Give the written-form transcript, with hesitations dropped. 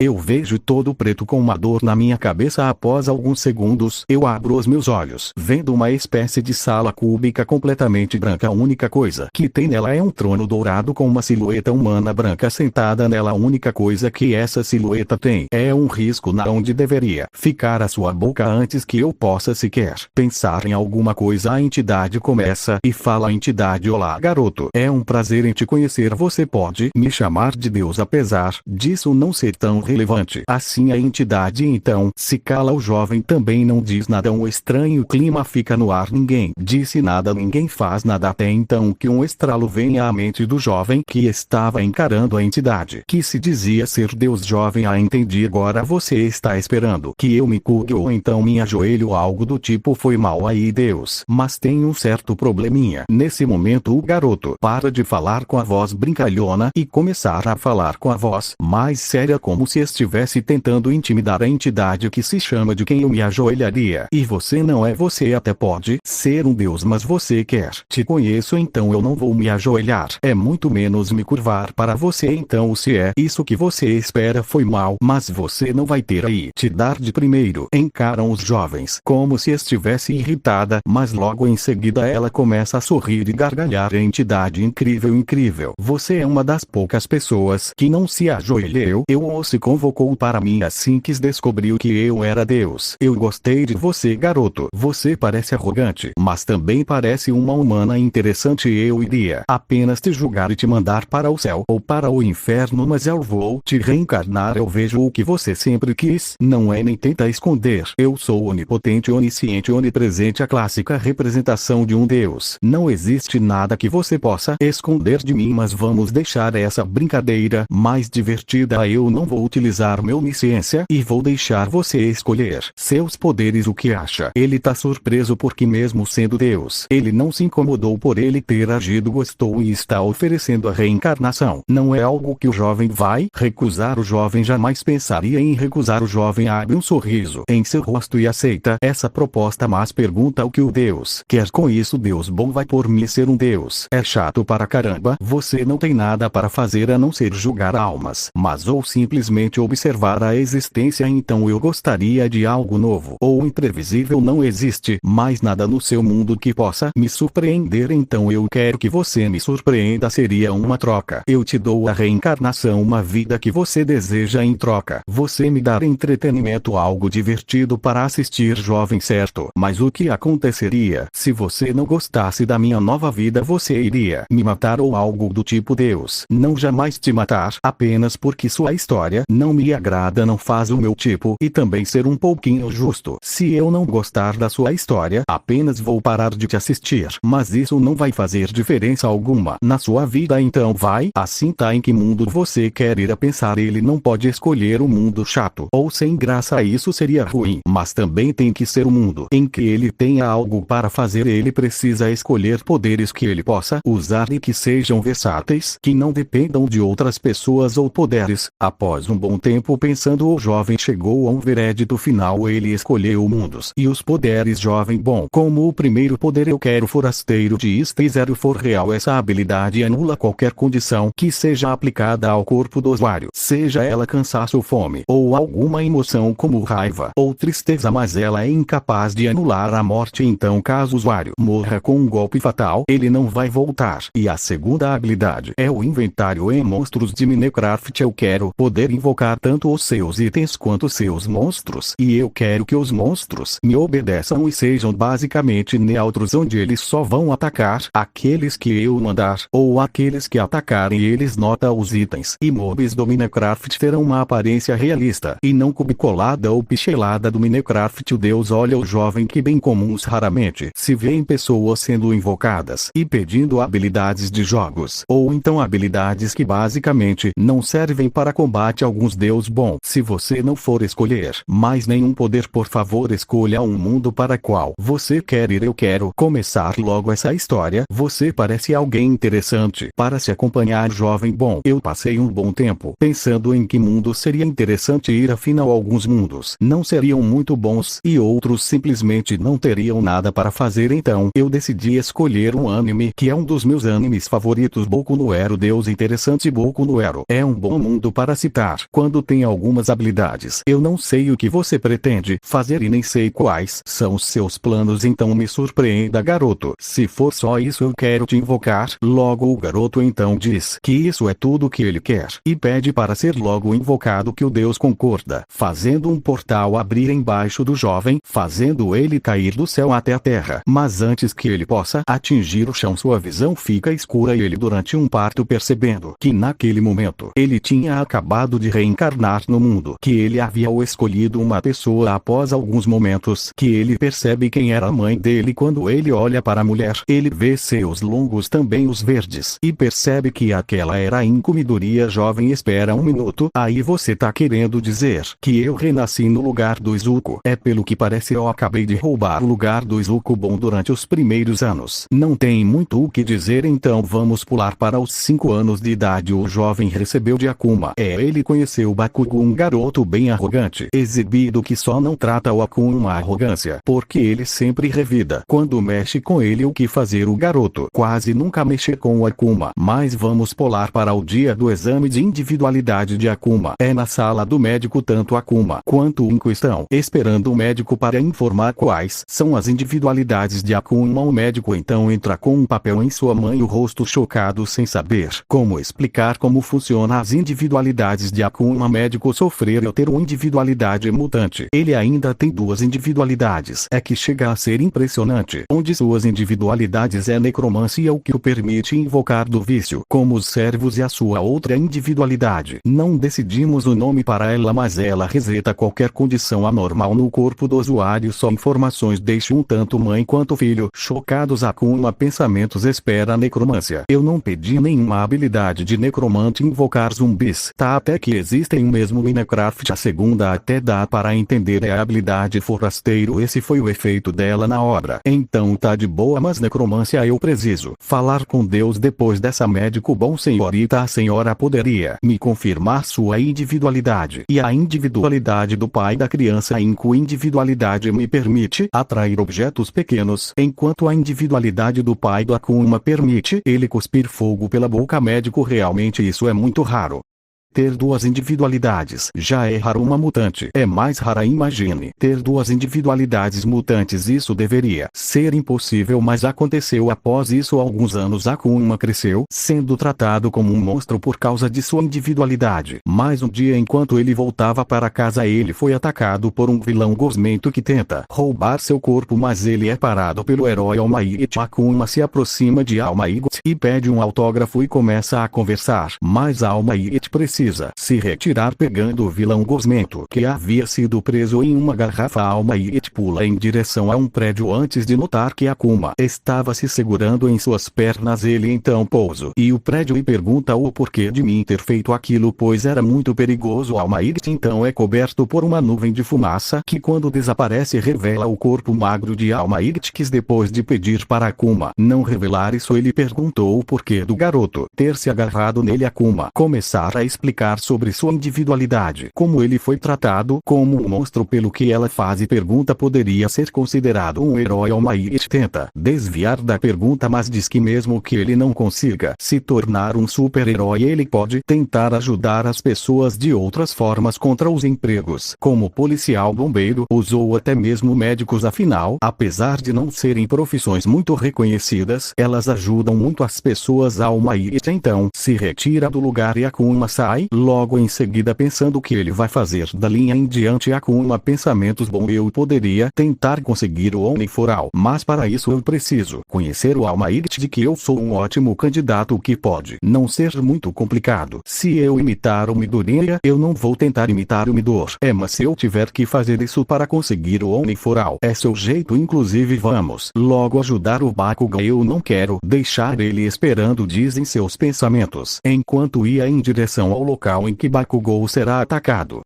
Eu vejo todo preto com uma dor na minha cabeça. Após alguns segundos, eu abro os meus olhos, vendo uma espécie de sala cúbica completamente branca. A única coisa que tem nela é um trono dourado com uma silhueta humana branca sentada nela. A única coisa que essa silhueta tem é um risco na onde deveria ficar a sua boca antes que eu possa sequer pensar em alguma coisa. A entidade começa e fala: entidade, olá garoto, é um prazer em te conhecer. Você pode me chamar de Deus apesar disso não ser tão relevante assim. A entidade então se cala. O jovem também não diz nada. Um estranho clima fica no ar. Ninguém disse nada, ninguém faz nada até então que um estralo vem à mente do jovem que estava encarando a entidade que se dizia ser Deus. Jovem, entendi agora. Você está esperando que eu me cure ou então me ajoelho, algo do tipo. Foi mal aí, Deus, mas tem um certo probleminha. Nesse momento o garoto para de falar com a voz brincalhona e começar a falar com a voz mais séria, como se estivesse tentando intimidar a entidade que se chama de quem eu me ajoelharia. E você não é você, até pode ser um Deus, mas você quer. Te conheço, então eu não vou me ajoelhar, é muito menos me curvar para você. Então se é isso que você espera, foi mal, mas você não vai ter aí te dar de primeiro. Encaram os jovens como se estivesse irritada, mas logo em seguida ela começa a sorrir e gargalhar. A entidade: incrível, incrível, você é uma das poucas pessoas que não se ajoelhou ou se convocou para mim assim que descobriu que eu era Deus. Eu gostei de você, garoto. Você parece arrogante, mas também parece uma humana interessante. Eu iria apenas te julgar e te mandar para o céu ou para o inferno, mas eu vou te reencarnar. Eu vejo o que você sempre quis, não é, nem tenta esconder. Eu sou onipotente, onisciente, onipresente, a clássica representação de um Deus. Não existe nada que você possa esconder de mim, mas vamos deixar essa brincadeira mais divertida. Eu não vou utilizar minha onisciência e vou deixar você escolher seus poderes. O que acha? Ele tá surpreso porque mesmo sendo Deus, ele não se incomodou por ele ter agido, gostou e está oferecendo a reencarnação. Não é algo que o jovem vai recusar. O jovem jamais pensaria em recusar. O jovem abre um sorriso em seu rosto e aceita essa proposta, mas pergunta o que o Deus quer com isso. Deus bom vai por mim ser um Deus é chato para caramba. Você não tem nada para fazer a não ser julgar almas, mas ou simplesmente observar a existência. Então eu gostaria de algo novo ou imprevisível. Não existe mais nada no seu mundo que possa me surpreender, então eu quero que você me surpreenda. Seria uma troca. Eu te dou a reencarnação, uma vida que você deseja. Em troca, você me dá entretenimento, algo divertido para assistir. Jovem: certo, mas o que aconteceria se você não gostasse da minha nova vida? Você iria me matar ou algo do tipo? Deus não jamais te matar apenas porque sua história não me agrada, não faz o meu tipo. E também ser um pouquinho justo. Se eu não gostar da sua história, apenas vou parar de te assistir, mas isso não vai fazer diferença alguma na sua vida. Então vai assim, tá? Em que mundo você quer ir? A pensar, ele não pode escolher um mundo chato ou sem graça, isso seria ruim, mas também tem que ser um mundo em que ele tenha algo para fazer. Ele precisa escolher poderes que ele possa usar e que sejam versáteis, que não dependam de outras pessoas ou poderes. Após um bom tempo pensando, o jovem chegou a um veredito final. Ele escolheu mundos e os poderes. Jovem: bom, como o primeiro poder eu quero forasteiro de Stay Zero for real. Essa habilidade anula qualquer condição que seja aplicada ao corpo do usuário, seja ela cansaço ou fome, ou alguma emoção como raiva ou tristeza, mas ela é incapaz de anular a morte. Então caso o usuário morra com um golpe fatal, ele não vai voltar. E a segunda habilidade é o inventário em monstros de Minecraft. Eu quero poder invocar tanto os seus itens quanto seus monstros, e eu quero que os monstros me obedeçam e sejam basicamente neutros, onde eles só vão atacar aqueles que eu mandar, ou aqueles que atacarem eles. Nota: os itens e mobs do Minecraft terão uma aparência realista e não cubicolada ou pixelada do Minecraft. O Deus olha o jovem que bem comuns raramente se vê em pessoas sendo invocadas e pedindo habilidades de jogos, ou então habilidades que basicamente não servem para combate. Alguns Deus bom, se você não for escolher mais nenhum poder, por favor escolha um mundo para qual você quer ir. Eu quero começar logo essa história. Você parece alguém interessante para se acompanhar. Jovem: bom, eu passei um bom tempo pensando em que mundo seria interessante ir. Afinal, alguns mundos não seriam muito bons e outros simplesmente não teriam nada para fazer. Então eu decidi escolher um anime que é um dos meus animes favoritos, Boku no Hero. Deus interessante. Boku no Hero é um bom mundo para citar quando tem algumas habilidades. Eu não sei o que você pretende fazer e nem sei quais são os seus planos, então me surpreenda, garoto. Se for só isso, eu quero te invocar. Logo o garoto então diz que isso é tudo que ele quer e pede para ser logo invocado, que o Deus concorda, fazendo um portal abrir embaixo do jovem, fazendo ele cair do céu até a terra. Mas antes que ele possa atingir o chão, sua visão fica escura e ele, durante um parto, percebendo que naquele momento ele tinha acabado de reencarnar no mundo, que ele havia escolhido uma pessoa. Após alguns momentos que ele percebe quem era a mãe dele, quando ele olha para a mulher, ele vê seus longos também os verdes e percebe que aquela era a incomidoria. Jovem, espera um minuto, aí você tá querendo dizer que eu renasci no lugar do Izuku? É, pelo que parece eu acabei de roubar o lugar do Izuku bom durante os primeiros anos. Não tem muito o que dizer, então vamos pular para os 5 anos de idade. O jovem recebeu de Akuma. Ele conheceu Bakugo, um garoto bem arrogante, exibido, que só não trata o Akuma uma arrogância, porque ele sempre revida quando mexe com ele o que fazer. O garoto quase nunca mexe com o Akuma. Mas vamos pular para o dia do exame de individualidade de Akuma. É na sala do médico. Tanto Akuma quanto o Inko estão esperando o médico para informar quais são as individualidades de Akuma. O médico então entra com um papel em sua mão, o rosto chocado, sem saber como explicar como funciona as individualidades de Akuma. O médico sofrer ou ter uma individualidade mutante. Ele ainda tem 2 individualidades. É que chega a ser impressionante. Onde suas individualidades é necromancia, o que o permite invocar do vício, como os servos, e a sua outra individualidade. Não decidimos o nome para ela, mas ela reseta qualquer condição anormal no corpo do usuário. Só informações deixam tanto mãe quanto filho chocados. Akuma pensamentos: espera, necromância. Eu não pedi nenhuma habilidade de necromante invocar zumbis. Tá, até que existem mesmo em Minecraft. A segunda até dá para entender, é a habilidade forasteiro. Esse foi o efeito dela na obra. Então tá de boa, mas necromância eu preciso falar com Deus depois dessa. Médico: bom, senhorita, a senhora poderia me confirmar sua individualidade e a individualidade do pai da criança? A individualidade me permite atrair objetos pequenos, enquanto a individualidade do pai do Akuma permite ele cuspir fogo pela boca. Médico: realmente isso é muito raro. Ter 2 individualidades já é raro, uma mutante é mais rara. Imagine ter 2 individualidades mutantes. Isso deveria ser impossível, mas aconteceu. Após isso, alguns anos, Akuma cresceu, sendo tratado como um monstro por causa de sua individualidade. Mas um dia, enquanto ele voltava para casa, ele foi atacado por um vilão gosmento que tenta roubar seu corpo, mas ele é parado pelo herói All Might. Akuma se aproxima de All Might e pede um autógrafo e começa a conversar, mas All Might precisa se retirar, pegando o vilão gosmento que havia sido preso em uma garrafa. All Might pula em direção a um prédio antes de notar que Akuma estava se segurando em suas pernas. Ele então pousa e o prédio e pergunta o porquê de mim ter feito aquilo, pois era muito perigoso. All Might então é coberto por uma nuvem de fumaça que, quando desaparece, revela o corpo magro de All Might. Que depois de pedir para Akuma não revelar isso, ele perguntou o porquê do garoto ter se agarrado nele. Akuma começar a explicar sobre sua individualidade, como ele foi tratado como um monstro, pelo que ela faz e pergunta: poderia ser considerado um herói? All Might tenta desviar da pergunta, mas diz que mesmo que ele não consiga se tornar um super-herói, ele pode tentar ajudar as pessoas de outras formas contra os empregos, como policial, bombeiro, ou até mesmo médicos. Afinal, apesar de não serem profissões muito reconhecidas, elas ajudam muito as pessoas. All Might então se retira do lugar e Akuma sai logo em seguida, pensando o que ele vai fazer dali em diante. Akuma pensamentos: bom, eu poderia tentar conseguir o Oni for All, mas para isso eu preciso conhecer o All Might, de que eu sou um ótimo candidato, o que pode não ser muito complicado. Se eu imitar o Midoriya, eu não vou tentar imitar o Midor. Mas se eu tiver que fazer isso para conseguir o Oni for All, é seu jeito. Inclusive vamos logo ajudar o Bakugan, eu não quero deixar ele esperando, dizem seus pensamentos, enquanto ia em direção ao local em que Bakugou será atacado.